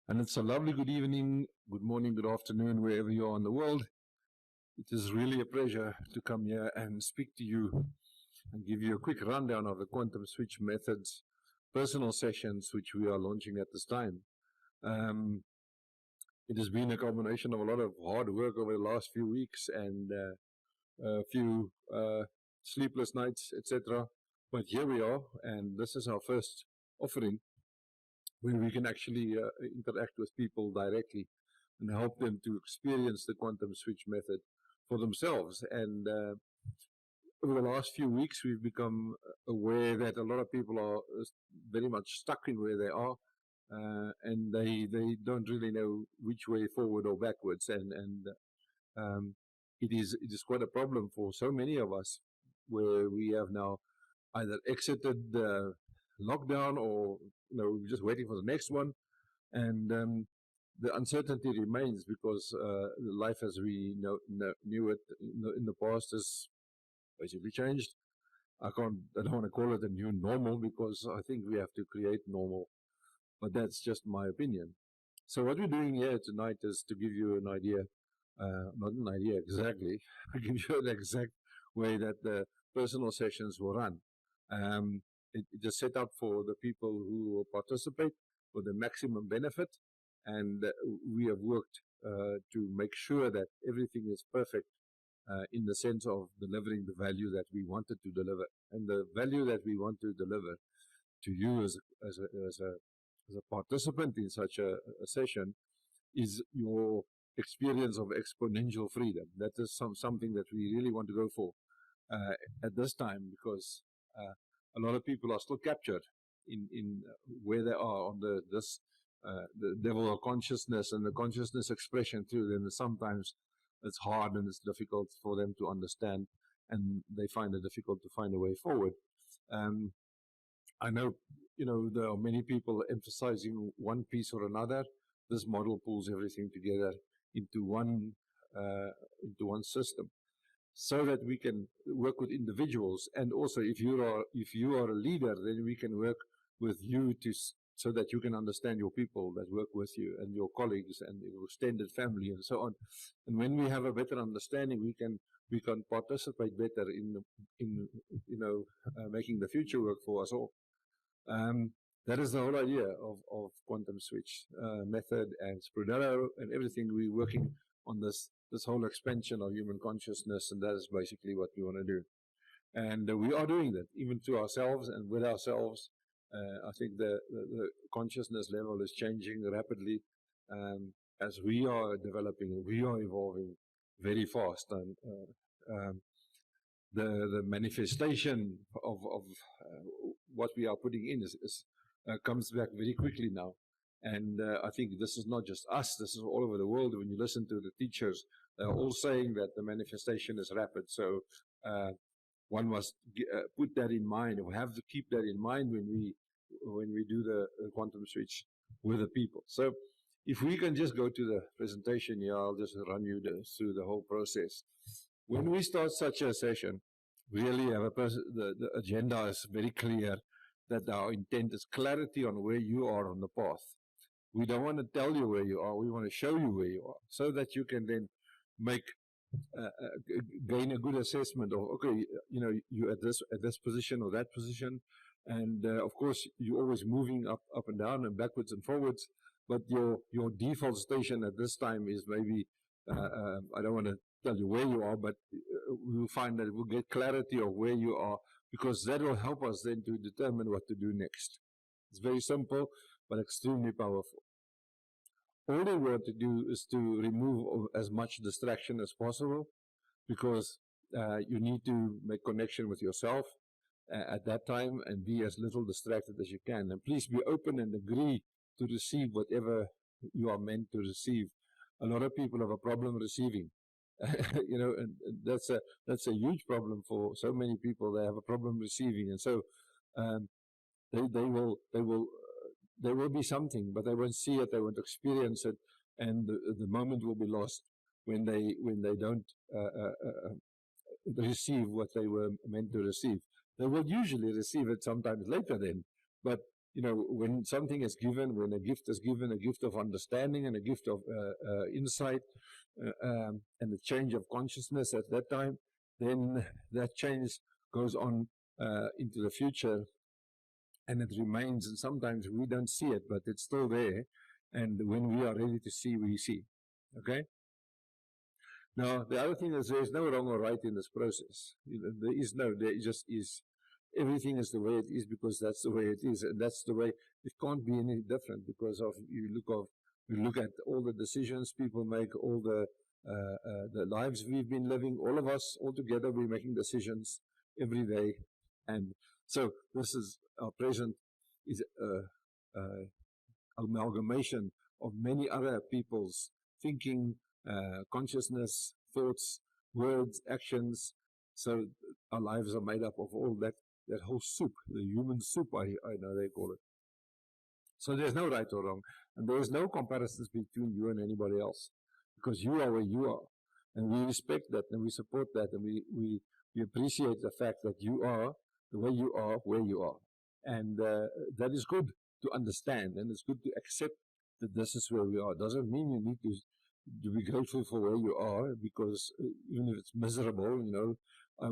And it's a lovely good evening, good morning, good afternoon, wherever you are in the world. It is really a pleasure to come here and speak to you and give you a quick rundown of the quantum switch methods, personal sessions, which we are launching at this time. It has been a combination of a lot of hard work over the last few weeks and a few sleepless nights, etc. But here we are, and this is our first offering where we can actually interact with people directly and help them to experience the quantum switch method for themselves. And over the last few weeks, we've become aware that a lot of people are very much stuck in where they are, and they don't really know which way forward or backwards. And it is quite a problem for so many of us, where we have now either exited the lockdown or we're just waiting for the next one, and the uncertainty remains because life as we knew it in the past has basically changed. I don't want to call it a new normal because I think we have to create normal, but that's just my opinion. So what we're doing here tonight is to give you an idea, not an idea exactly, give you an exact way that the personal sessions will run. It is set up for the people who will participate for the maximum benefit, and we have worked to make sure that everything is perfect in the sense of delivering the value that we wanted to deliver. And the value that we want to deliver to you as a participant in such a session is your experience of exponential freedom. That is something that we really want to go for at this time, because a lot of people are still captured in where they are on the level of consciousness and the consciousness expression through them. And sometimes it's hard and it's difficult for them to understand, and they find it difficult to find a way forward. I know, there are many people emphasizing one piece or another. This model pulls everything together into one system, so that we can work with individuals. And also, if you are a leader, then we can work with you so that you can understand your people that work with you and your colleagues and your extended family and so on. And when we have a better understanding, we can participate better in making the future work for us all. That is the whole idea of quantum switch method and Sprudelo and everything. We're working on this whole expansion of human consciousness, and that is basically what we want to do. And we are doing that, even to ourselves and with ourselves. I think the consciousness level is changing rapidly as we are developing, we are evolving very fast. And the manifestation of what we are putting in comes back very quickly now. And I think this is not just us, this is all over the world. When you listen to the teachers, they're all saying that the manifestation is rapid. So one must put that in mind, or have to keep that in mind when we do the quantum switch with the people. So if we can just go to the presentation here, I'll just run you through the whole process. When we start such a session, really the agenda is very clear, that our intent is clarity on where you are on the path. We don't want to tell you where you are, we want to show you where you are, so that you can then gain a good assessment of, okay, you're at this position or that position, and of course you're always moving up and down and backwards and forwards, but your default station at this time is maybe, I don't want to tell you where you are, but we'll find that we'll get clarity of where you are, because that will help us then to determine what to do next. It's very simple, but extremely powerful. All we want to do is to remove as much distraction as possible, because you need to make connection with yourself at that time and be as little distracted as you can. And please be open and agree to receive whatever you are meant to receive. A lot of people have a problem receiving. And that's a huge problem for so many people. They have a problem receiving, and so there will be something, but they won't see it, they won't experience it, and the moment will be lost when they don't receive what they were meant to receive. They will usually receive it sometimes later then, but you know, when something is given, when a gift is given, a gift of understanding and a gift of insight, and the change of consciousness at that time, then that change goes on into the future, and it remains, and sometimes we don't see it, but it's still there, and when we are ready to see, we see. Okay? Now, the other thing is there's no wrong or right in this process. You know, there just is. Everything is the way it is because that's the way it is, and that's the way it can't be any different because of you look at all the decisions people make, all the lives we've been living, all of us all together, we're making decisions every day, and so this is our present is amalgamation of many other people's thinking, consciousness, thoughts, words, actions. So our lives are made up of all that whole soup, the human soup, I know they call it. So there's no right or wrong, and there's no comparisons between you and anybody else, because you are where you are, and we respect that, and we support that, and we appreciate the fact that you are the way you are, where you are, and that is good to understand, and it's good to accept that this is where we are. It doesn't mean you need to be grateful for where you are, because even if it's miserable, you know,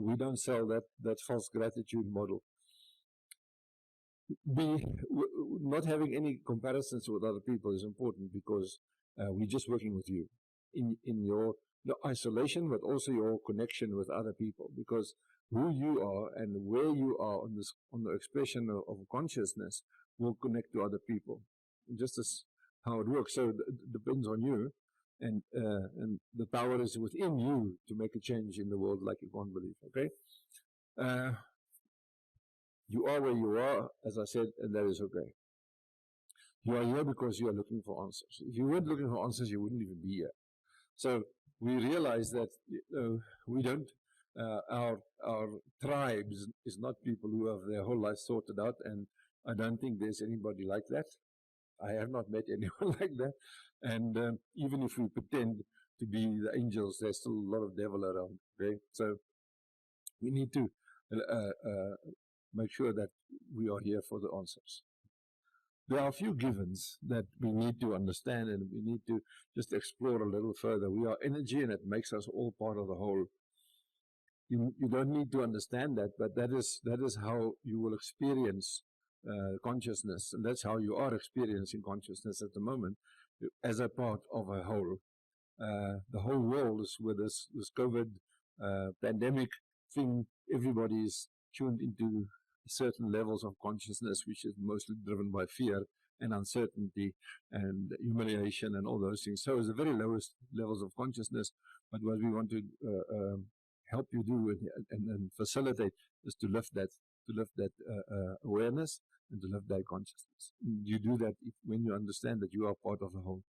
we don't sell that false gratitude model. Not having any comparisons with other people is important because we're just working with you in your isolation, but also your connection with other people, because who you are and where you are on the expression of consciousness will connect to other people. Just as how it works. So it depends on you. And the power is within you to make a change in the world like you can't believe, okay? You are where you are, as I said, and that is okay. You are here because you are looking for answers. If you weren't looking for answers, you wouldn't even be here. So we realize that we don't, our tribe is not people who have their whole life sorted out, and I don't think there's anybody like that. I have not met anyone like that. And even if we pretend to be the angels, there's still a lot of devil around. Okay, so we need to make sure that we are here for the answers. There are a few givens that we need to understand, and we need to just explore a little further. We are energy, and it makes us all part of the whole. You don't need to understand that, but that is how you will experience consciousness, and that's how you are experiencing consciousness at the moment, as a part of a whole. The whole world is with this COVID pandemic thing. Everybody is tuned into certain levels of consciousness, which is mostly driven by fear and uncertainty and humiliation and all those things. So it's the very lowest levels of consciousness, but what we want to help you do and facilitate is to lift that awareness and to lift that consciousness. You do that when you understand that you are part of the whole.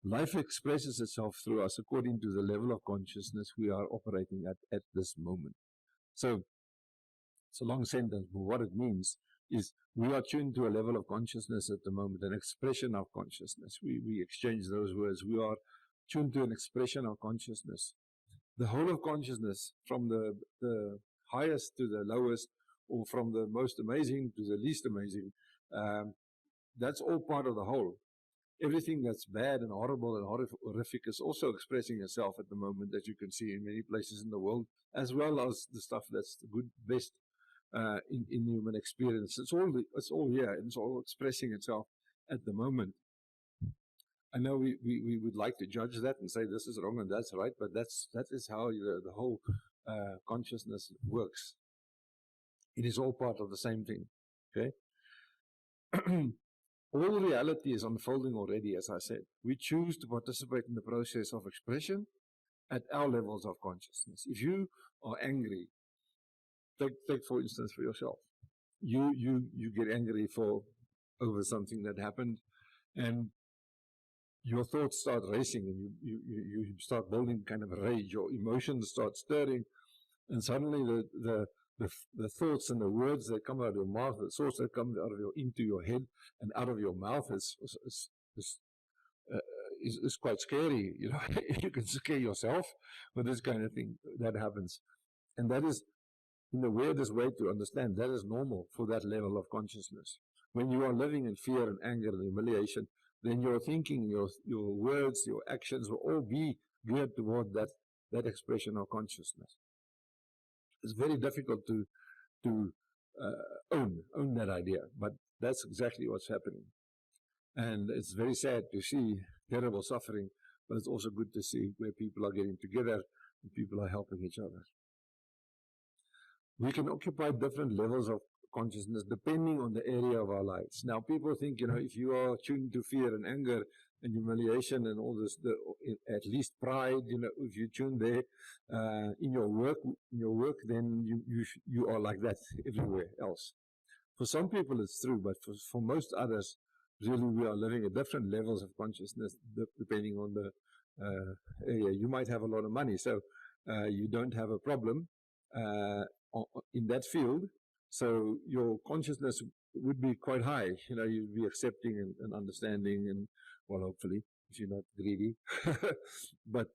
Life expresses itself through us according to the level of consciousness we are operating at this moment. So it's a long sentence, but what it means is we are tuned to a level of consciousness at the moment, an expression of consciousness. We exchange those words. We are tuned to an expression of consciousness. The whole of consciousness, from the highest to the lowest, or from the most amazing to the least amazing, that's all part of the whole. Everything that's bad and horrible and horrific is also expressing itself at the moment, as you can see in many places in the world, as well as the stuff that's the good, best in human experience. It's all here, and it's all expressing itself at the moment. I know we would like to judge that and say this is wrong and that's right, but that is how the whole consciousness works. It is all part of the same thing. Okay. All reality is unfolding already, as I said. We choose to participate in the process of expression at our levels of consciousness. If you are angry, take for instance for yourself. You get angry over something that happened, and your thoughts start racing, and you start building kind of rage. Your emotions start stirring, and suddenly the thoughts and the words that come out of your mouth, the thoughts that come into your head and out of your mouth is quite scary. You know, you can scare yourself with this kind of thing that happens, and that is, in the weirdest way to understand, that is normal for that level of consciousness. When you are living in fear and anger and humiliation, then your thinking, your words, your actions will all be geared toward that expression of consciousness. It's very difficult to own that idea, but that's exactly what's happening. And it's very sad to see terrible suffering, but it's also good to see where people are getting together and people are helping each other. We can occupy different levels of consciousness depending on the area of our lives. Now, people think, if you are tuned to fear and anger and humiliation and all this, at least pride, if you tune there in your work, then you are like that everywhere else. For some people, it's true, but for most others, really, we are living at different levels of consciousness depending on the area. You might have a lot of money, so you don't have a problem in that field. So your consciousness would be quite high. You'd be accepting and understanding, and well, hopefully, if you're not greedy. But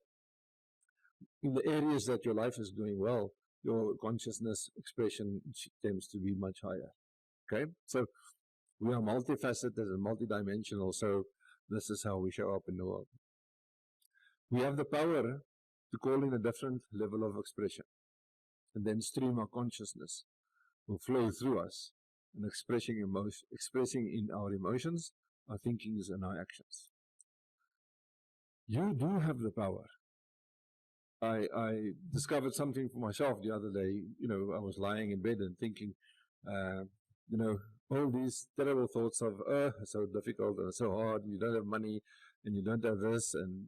in the areas that your life is doing well, your consciousness expression tends to be much higher. Okay, so we are multifaceted and multidimensional, so this is how we show up in the world. We have the power to call in a different level of expression, and then stream our consciousness will flow through us and expressing in our emotions, our thinkings, and our actions. You do have the power. I discovered something for myself the other day. I was lying in bed and thinking, all these terrible thoughts of, it's so difficult and it's so hard, and you don't have money, and you don't have this, and,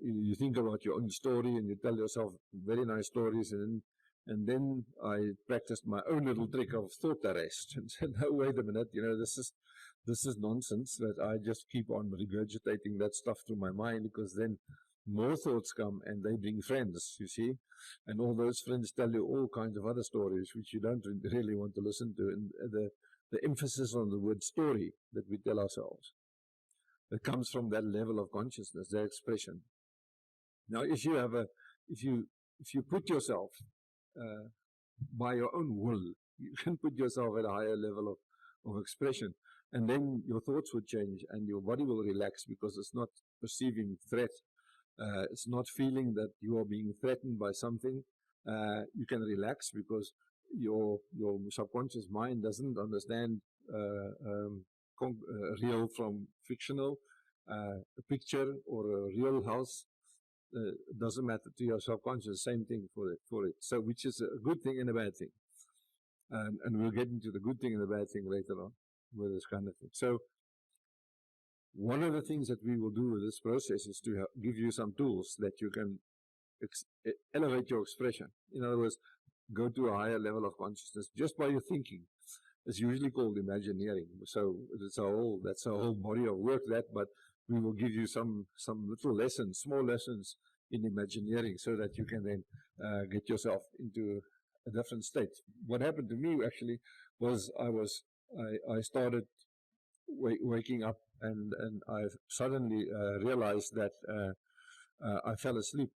you think about your own story, and you tell yourself very nice stories, and then I practiced my own little trick of thought arrest and said, no, wait a minute, this is nonsense, that I just keep on regurgitating that stuff through my mind, because then more thoughts come and they bring friends, you see, and all those friends tell you all kinds of other stories which you don't really want to listen to, and the emphasis on the word story that we tell ourselves, that comes from that level of consciousness, that expression. Now, if you put yourself by your own will, you can put yourself at a higher level of expression, and then your thoughts would change and your body will relax, because it's not perceiving threat. It's not feeling that you are being threatened by something. You can relax because your subconscious mind doesn't understand real from fictional. A picture or a real house doesn't matter to your subconscious. Same thing for it. So, which is a good thing and a bad thing. And we'll get into the good thing and the bad thing later on with this kind of thing. So, one of the things that we will do with this process is to give you some tools that you can elevate your expression. In other words, go to a higher level of consciousness just by your thinking. It's usually called imagineering. So that's a whole body of work, but we will give you some little lessons, small lessons in imagineering, so that you can then get yourself into a different state. What happened to me actually was I started waking up, and I suddenly realized that I fell asleep.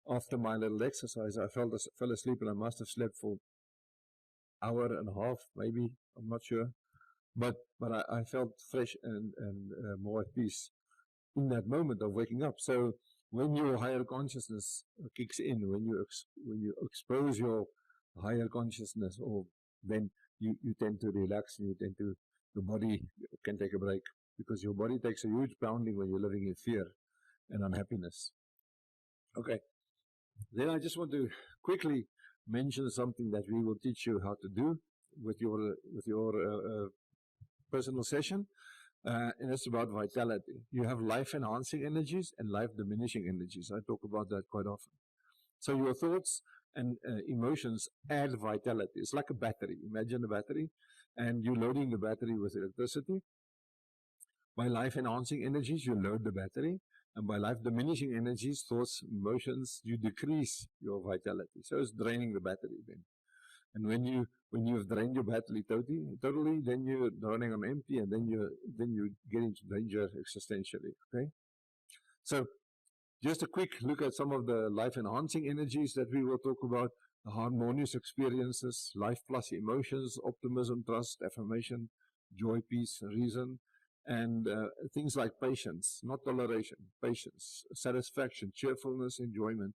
After my little exercise, I fell asleep, and I must have slept for an hour and a half, maybe, I'm not sure. But I felt fresh and more at peace in that moment of waking up. So when your higher consciousness kicks in, when you expose your higher consciousness, then you tend to relax, and your body can take a break, because your body takes a huge pounding when you're living in fear and unhappiness. Okay. Then I just want to quickly mention something that we will teach you how to do with your personal session, and it's about vitality. You have life-enhancing energies and life-diminishing energies. I talk about that quite often. So your thoughts and emotions add vitality. It's like a battery. Imagine a battery, and you're loading the battery with electricity. By life-enhancing energies, you load the battery, and by life-diminishing energies, thoughts, emotions, you decrease your vitality. So it's draining the battery then. And when you've drained your battery totally, then you're running on empty, and then you get into danger existentially. Okay, so just a quick look at some of the life-enhancing energies that we will talk about. harmonious experiences, life plus emotions, optimism, trust, affirmation, joy, peace, reason, and things like patience, not toleration, patience, satisfaction, cheerfulness, enjoyment,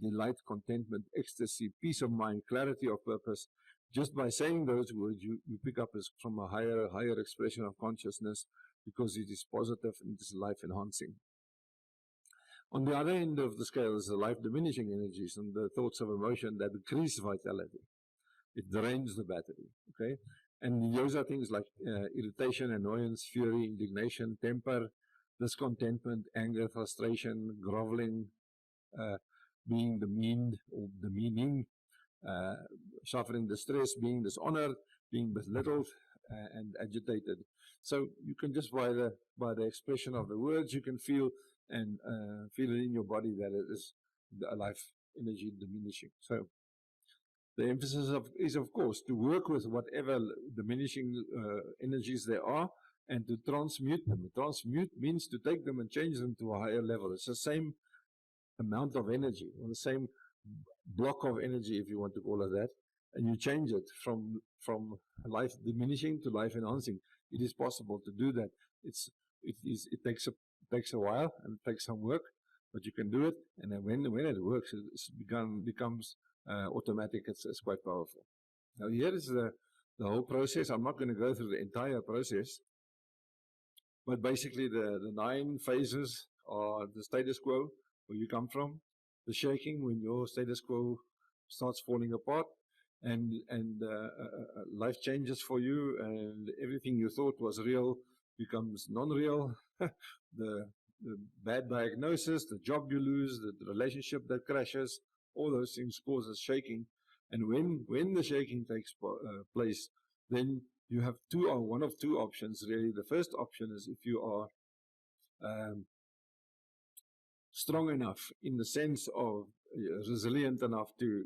delight, contentment, ecstasy, peace of mind, clarity of purpose. Just by saying those words, you pick up from a higher expression of consciousness because it is positive and it is life enhancing. On the other end of the scale is the life diminishing energies and the thoughts of emotion that decrease vitality. It drains the battery, okay? And those are things like irritation, annoyance, fury, indignation, temper, discontentment, anger, frustration, groveling, being demeaned or demeaning, suffering distress, being dishonored, being belittled, and agitated. So you can just by the expression of the words, you can feel and feel it in your body that it is a life energy diminishing. So the emphasis is of course to work with whatever diminishing energies there are and to transmute them. Transmute means to take them and change them to a higher level. It's the same amount of energy or the same block of energy, if you want to call it that, and you change it from life diminishing to life enhancing. It is possible to do that. It takes a while and it takes some work, but you can do it. And then when it works, it becomes automatic. It's quite powerful. Now here is the whole process. I'm not going to go through the entire process, but basically the 9 phases are the status quo, where you come from, the shaking when your status quo starts falling apart, and life changes for you, and everything you thought was real becomes non-real. the bad diagnosis, the job you lose, the relationship that crashes, all those things causes shaking. And when the shaking takes place, then you have one of two options really. The first option is if you are strong enough in the sense of resilient enough to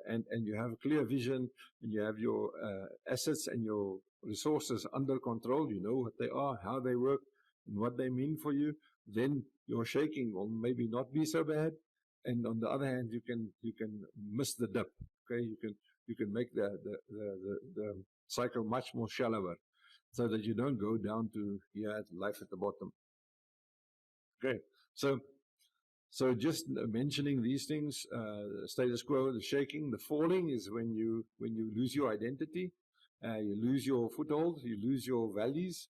and you have clear vision and you have your assets and your resources under control, you know what they are, how they work, and what they mean for you, then your shaking will maybe not be so bad. And on the other hand, you can miss the dip. Okay, you can make the cycle much more shallower, so that you don't go down to life at the bottom. Okay, so just mentioning these things, status quo, the shaking, the falling is when you lose your identity, you lose your foothold, you lose your values,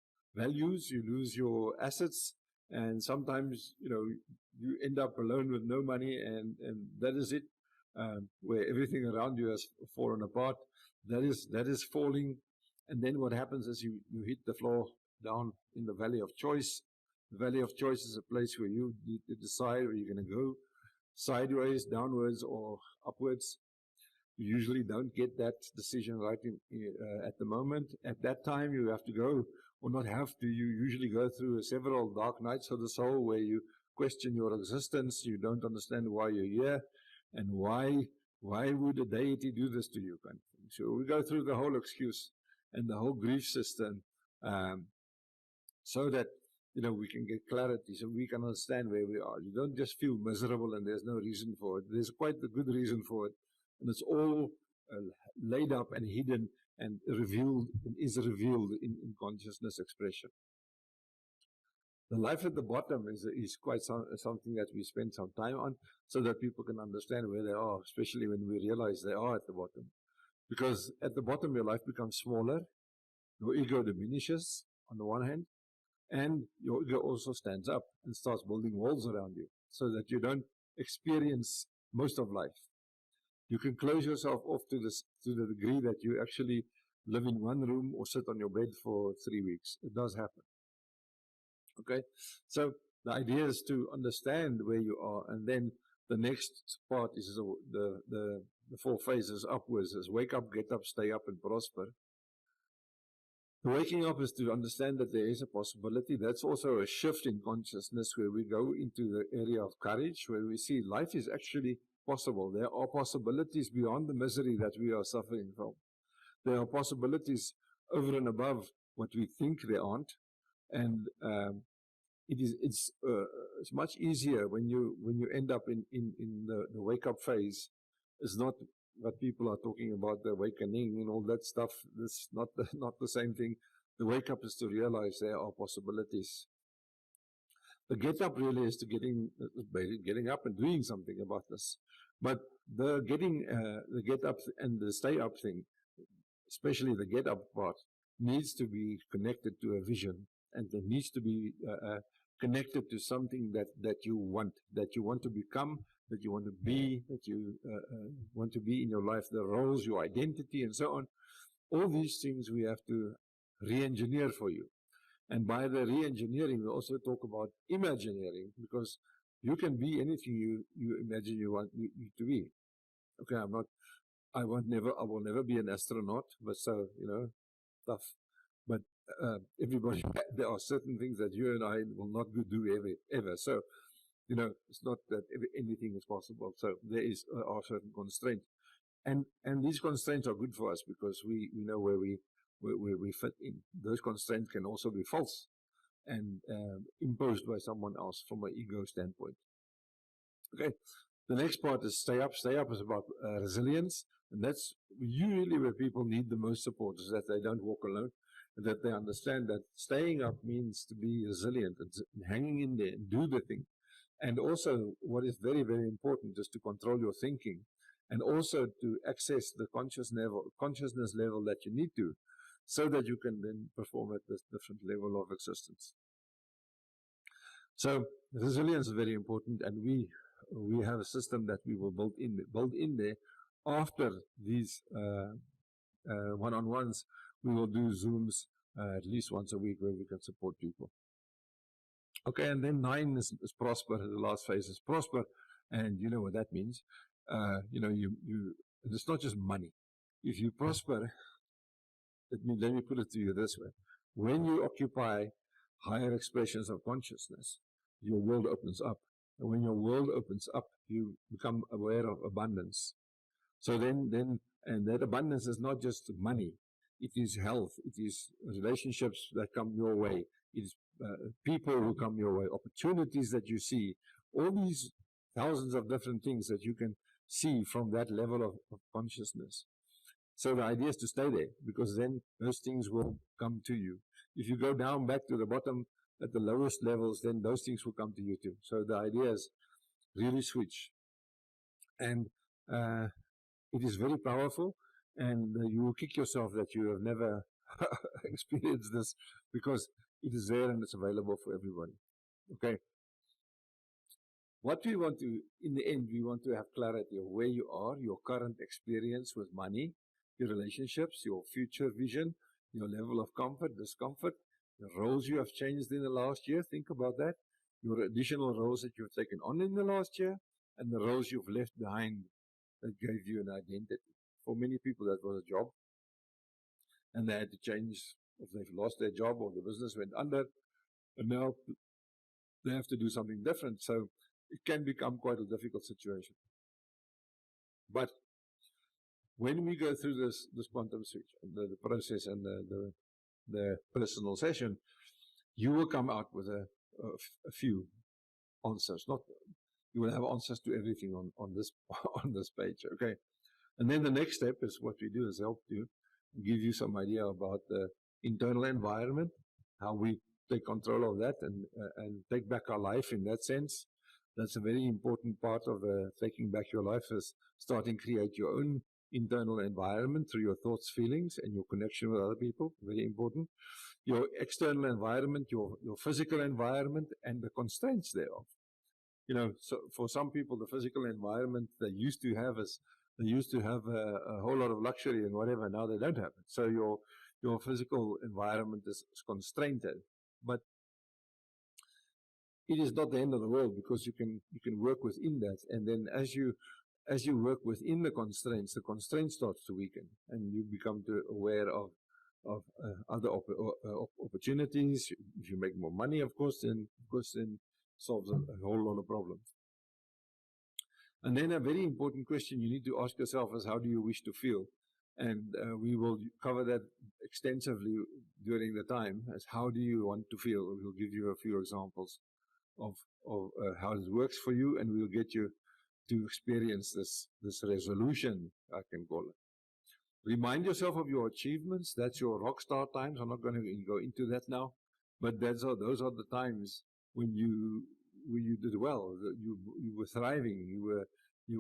you lose your assets, and sometimes you end up alone with no money, and that is it, where everything around you has fallen apart. That is falling, and then what happens is you hit the floor down in the valley of choice. The valley of choice is a place where you need to decide where you're going to go, sideways, downwards, or upwards. You usually don't get that decision right at the moment. At that time, you have to go, or not have to. You usually go through several dark nights of the soul where you question your existence. You don't understand why you're here, and why would a deity do this to you, kind of thing. So we go through the whole excuse and the whole grief system, so that we can get clarity, so we can understand where we are. You don't just feel miserable and there's no reason for it. There's quite a good reason for it, and it's all laid up and hidden and revealed, and is revealed in consciousness expression. The life at the bottom is quite something that we spend some time on, so that people can understand where they are, especially when we realize they are at the bottom. Because at the bottom, your life becomes smaller, your ego diminishes on the one hand, and your ego also stands up and starts building walls around you, so that you don't experience most of life. You can close yourself off to the degree that you actually live in one room or sit on your bed for 3 weeks. It does happen. Okay, so the idea is to understand where you are, and then the next part is the 4 phases upwards: is wake up, get up, stay up, and prosper. The waking up is to understand that there is a possibility. That's also a shift in consciousness, where we go into the area of courage, where we see life is actually possible. There are possibilities beyond the misery that we are suffering from. There are possibilities over and above what we think there aren't, and it's much easier when you end up in the wake up phase. It's not what people are talking about, the awakening and all that stuff. This is not the same thing. The wake up is to realize there are possibilities. The get up really is to getting up and doing something about this. But the get up and the stay up thing, especially the get up part, needs to be connected to a vision, and it needs to be connected to something that you want to become, that you want to be, that you want to be in your life, the roles, your identity, and so on. All these things we have to re-engineer for you. And by the re-engineering, we also talk about imagineering, because you can be anything you imagine you want you to be. Okay, I will never be an astronaut, but so, tough. But everybody, there are certain things that you and I will not do ever. So, it's not that anything is possible. So there are certain constraints. And these constraints are good for us because we know where we fit in. Those constraints can also be false and imposed by someone else from an ego standpoint. Okay, the next part is stay up. Stay up is about resilience, and that's usually where people need the most support, is that they don't walk alone, and that they understand that staying up means to be resilient and hanging in there and do the thing. And also, what is very, very important is to control your thinking, and also to access the consciousness level that you need to, so that you can then perform at this different level of existence. So resilience is very important, and we have a system that we will build in there. After these one-on-ones, we will do Zooms at least once a week where we can support people. Okay, and then 9 is prosper. The last phase is prosper, and you know what that means. It's not just money. If you prosper, let me put it to you this way: when you occupy higher expressions of consciousness, your world opens up, and when your world opens up, you become aware of abundance. So then, and that abundance is not just money; it is health, it is relationships that come your way, it is people who come your way, opportunities that you see, all these thousands of different things that you can see from that level of consciousness. So the idea is to stay there, because then those things will come to you. If you go down back to the bottom at the lowest levels, then those things will come to you too. So the idea is really switch. And it is very powerful, and you will kick yourself that you have never experienced this, because it is there and it's available for everybody. Okay. What we want to, in the end, we want to have clarity of where you are, your current experience with money, your relationships, your future vision, your level of comfort, discomfort, the roles you have changed in the last year. Think about that. Your additional roles that you've taken on in the last year, and the roles you've left behind that gave you an identity. For many people, that was a job, and they had to change, if they've lost their job or the business went under, and now they have to do something different. So it can become quite a difficult situation. But when we go through this quantum switch, the process and the personal session, you will come out with a few answers. Not you will have answers to everything on this on this page. Okay, and then the next step is what we do is help you, give you some idea about the internal environment, how we take control of that and take back our life in that sense. That's a very important part of taking back your life, is starting to create your own internal environment through your thoughts, feelings, and your connection with other people. Very important. Your external environment, your physical environment, and the constraints thereof. So for some people, the physical environment they used to have a whole lot of luxury and whatever. Now they don't have it. So your physical environment is constrained, but it is not the end of the world, because you can work within that, and then as you work within the constraints starts to weaken, and you become aware of other opportunities. If you make more money, of course, then solves a whole lot of problems. And then a very important question you need to ask yourself is, how do you wish to feel? And we will cover that extensively during the time, as how do you want to feel. We'll give you a few examples of how it works for you, and we'll get you to experience this resolution, I can call it. Remind yourself of your achievements. That's your rock star times. I'm not going to go into that now, but those are the times when you did well. You were thriving. You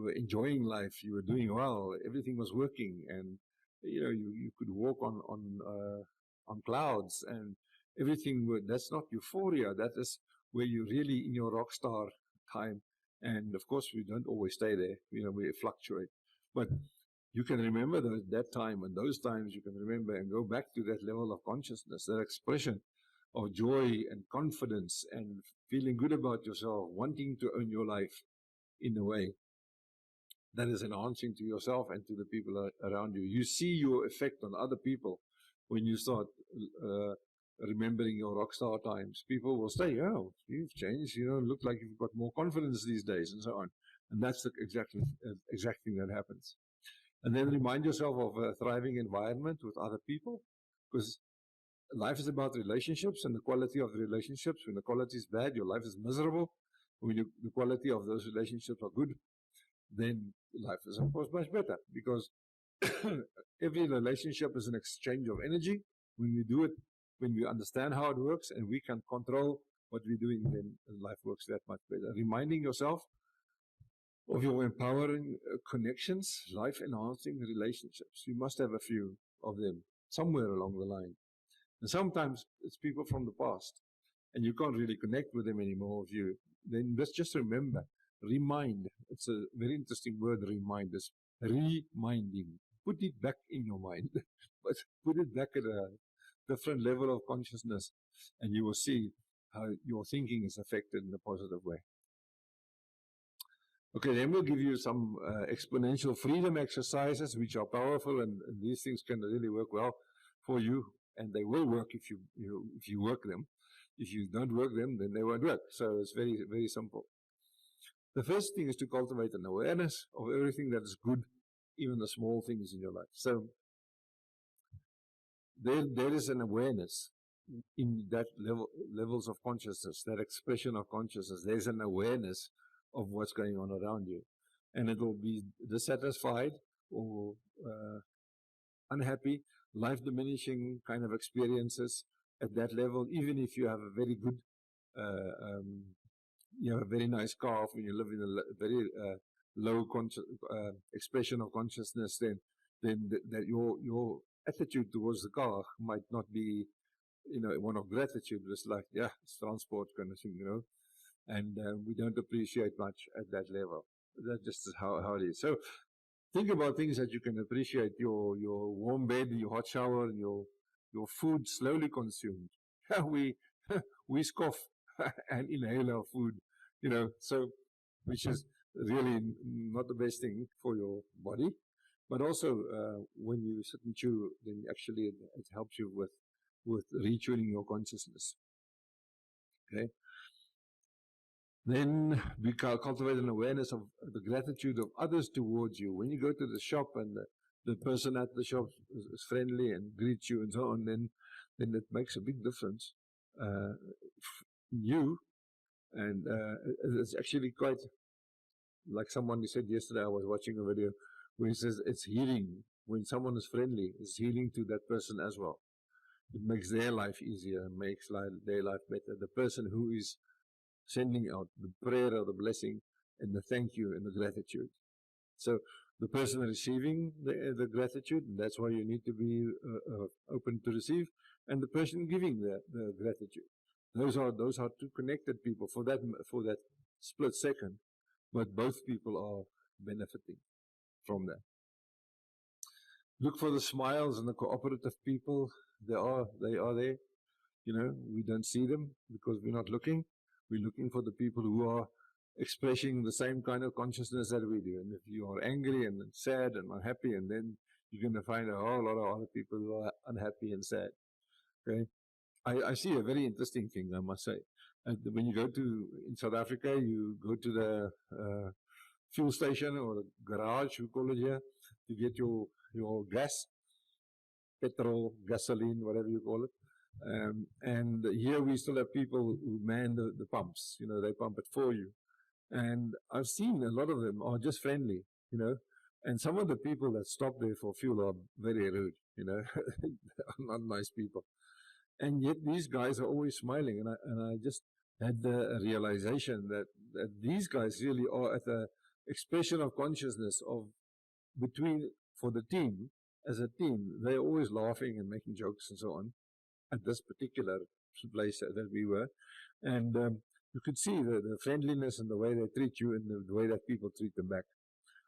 were enjoying life. You were doing well. Everything was working, and you could walk on clouds, and everything. That's not euphoria. That is where you're really in your rock star time. And of course, we don't always stay there. We fluctuate, but you can remember that time, and those times you can remember and go back to that level of consciousness, that expression of joy and confidence and feeling good about yourself, wanting to own your life in a way that is enhancing to yourself and to the people around you. You see your effect on other people when you start remembering your rock star times. People will say, oh, you've changed, look like you've got more confidence these days, and so on. And that's the exact thing that happens. And then remind yourself of a thriving environment with other people, because life is about relationships and the quality of the relationships. When the quality is bad, your life is miserable. When the quality of those relationships are good, then life is, of course, much better, because every relationship is an exchange of energy. When we do it, when we understand how it works and we can control what we're doing, then life works that much better. Reminding yourself of your empowering connections, life-enhancing relationships. You must have a few of them somewhere along the line. And sometimes it's people from the past, and you can't really connect with them anymore. Then let's just remember, remind. It's a very interesting word, remind. It's reminding. Put it back in your mind, but put it back at a different level of consciousness, and you will see how your thinking is affected in a positive way. Okay, then we'll give you some exponential freedom exercises, which are powerful, and these things can really work well for you, and they will work if you work them. If you don't work them, then they won't work. So it's very, very simple. The first thing is to cultivate an awareness of everything that is good, even the small things in your life. So there is an awareness in that levels of consciousness, that expression of consciousness. There's an awareness of what's going on around you, and it will be dissatisfied or unhappy, life-diminishing kind of experiences at that level. Even if you have a very good, a very nice car, when you live in a very low expression of consciousness, then that your attitude towards the car might not be, one of gratitude. It's like, yeah, it's transport kind of thing, and we don't appreciate much at that level. That just is how it is. So think about things that you can appreciate: your warm bed, your hot shower, and your food slowly consumed. we scoff and inhale our food, so which is really not the best thing for your body. But also, when you sit and chew, then actually it helps you with retuning your consciousness. Okay. Then we cultivate an awareness of the gratitude of others towards you. When you go to the shop and the person at the shop is friendly and greets you and so on, then it makes a big difference in you. And it's actually quite, like someone said yesterday, I was watching a video where he says it's healing. When someone is friendly, it's healing to that person as well. It makes their life easier, makes their life better. The person who is sending out the prayer or the blessing and the thank you and the gratitude. So the person receiving the gratitude, and that's why you need to be open to receive, and the person giving the gratitude. Those are two connected people for that split second, but both people are benefiting from that. Look for the smiles and the cooperative people. They are there. We don't see them because we're not looking. We're looking for the people who are expressing the same kind of consciousness that we do. And if you are angry and sad and unhappy, and then you're going to find a whole lot of other people who are unhappy and sad. Okay, I see a very interesting thing, I must say. When you go in South Africa, you go to the fuel station or the garage, we call it here, to get your gas, petrol, gasoline, whatever you call it. And here we still have people who man the pumps. They pump it for you. And I've seen a lot of them are just friendly, you know. And some of the people that stop there for fuel are very rude, you know, not nice people. And yet these guys are always smiling. And I just had the realization that these guys really are at the expression of consciousness of between, for the team, as a team, they're always laughing and making jokes and so on at this particular place that we were. And you could see the friendliness and the way they treat you and the way that people treat them back.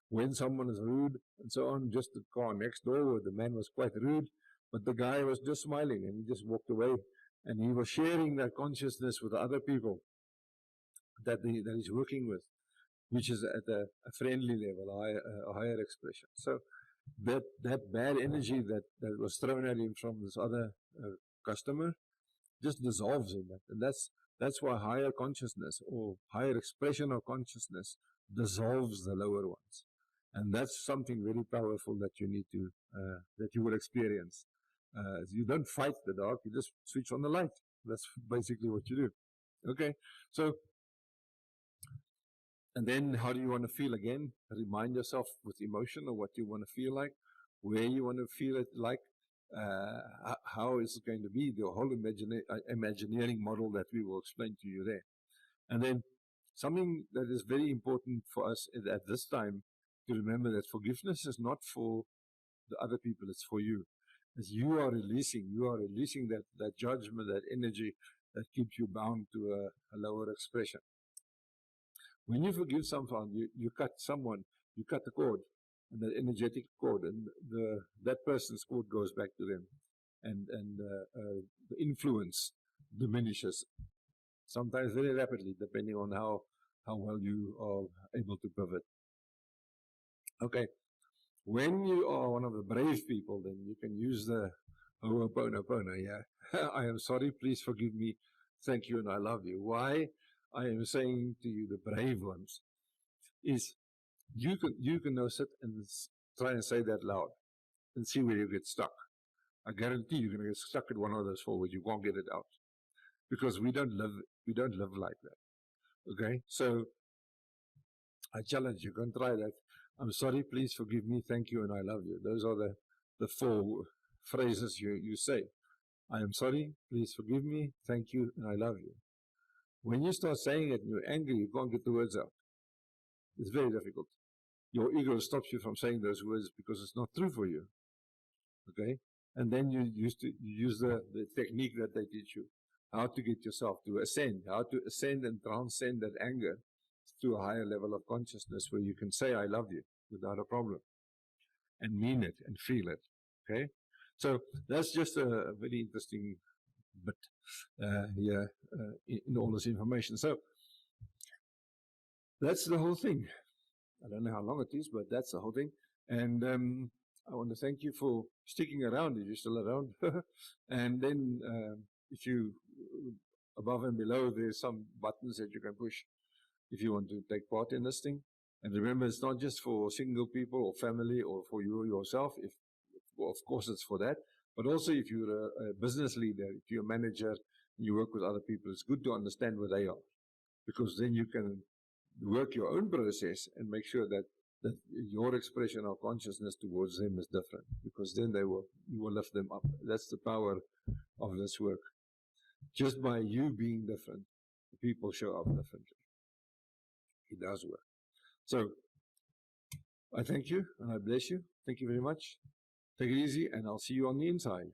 When someone is rude and so on, just the car next door, the man was quite rude, but the guy was just smiling and he just walked away. And he was sharing that consciousness with other people that he's working with, which is at a friendly level, a higher expression. So that bad energy that was thrown at him from this other customer just dissolves in that. And that's why higher consciousness or higher expression of consciousness dissolves the lower ones. And that's something very powerful that you need to, that you will experience. You don't fight the dark, you just switch on the light. That's basically what you do. Okay, so, and then how do you want to feel again? Remind yourself with emotion of what you want to feel like, where you want to feel it like, how is it going to be, the whole imagineering model that we will explain to you there. And then something that is very important for us at this time to remember that forgiveness is not for the other people, it's for you. As you are releasing that judgment, that energy that keeps you bound to a lower expression. When you forgive someone, you cut someone, you cut the cord, and the energetic cord, and that person's cord goes back to them, and the influence diminishes, sometimes very rapidly, depending on how well you are able to pivot. Okay, when you are one of the brave people, then you can use the Ho'oponopono, yeah. I am sorry, please forgive me, thank you, and I love you. Why I am saying to you, the brave ones, is you can now sit and try and say that loud and see where you get stuck. I guarantee you're going to get stuck at one of those forwards. You won't get it out because we don't live like that. Okay, so I challenge you. Go and try that. I'm sorry, please forgive me, thank you, and I love you. Those are the four phrases you say. I am sorry, please forgive me, thank you, and I love you. When you start saying it and you're angry, you can't get the words out. It's very difficult. Your ego stops you from saying those words because it's not true for you. Okay? And then you use the technique that they teach you, how to get yourself to ascend, and transcend that anger to a higher level of consciousness where you can say, I love you without a problem and mean it and feel it. Okay? So that's just a very interesting bit here in all this information. So that's the whole thing. I don't know how long it is, but that's the whole thing. And I want to thank you for sticking around if you're still around. And then if you, above and below, there's some buttons that you can push if you want to take part in this thing. And remember, it's not just for single people or family or for you yourself. Well, of course, it's for that. But also if you're a business leader, if you're a manager, and you work with other people, it's good to understand where they are. Because then you can work your own process and make sure that your expression of consciousness towards them is different. Because then you will lift them up. That's the power of this work. Just by you being different, people show up differently. It does work. So, I thank you and I bless you. Thank you very much. Take it easy and I'll see you on the inside.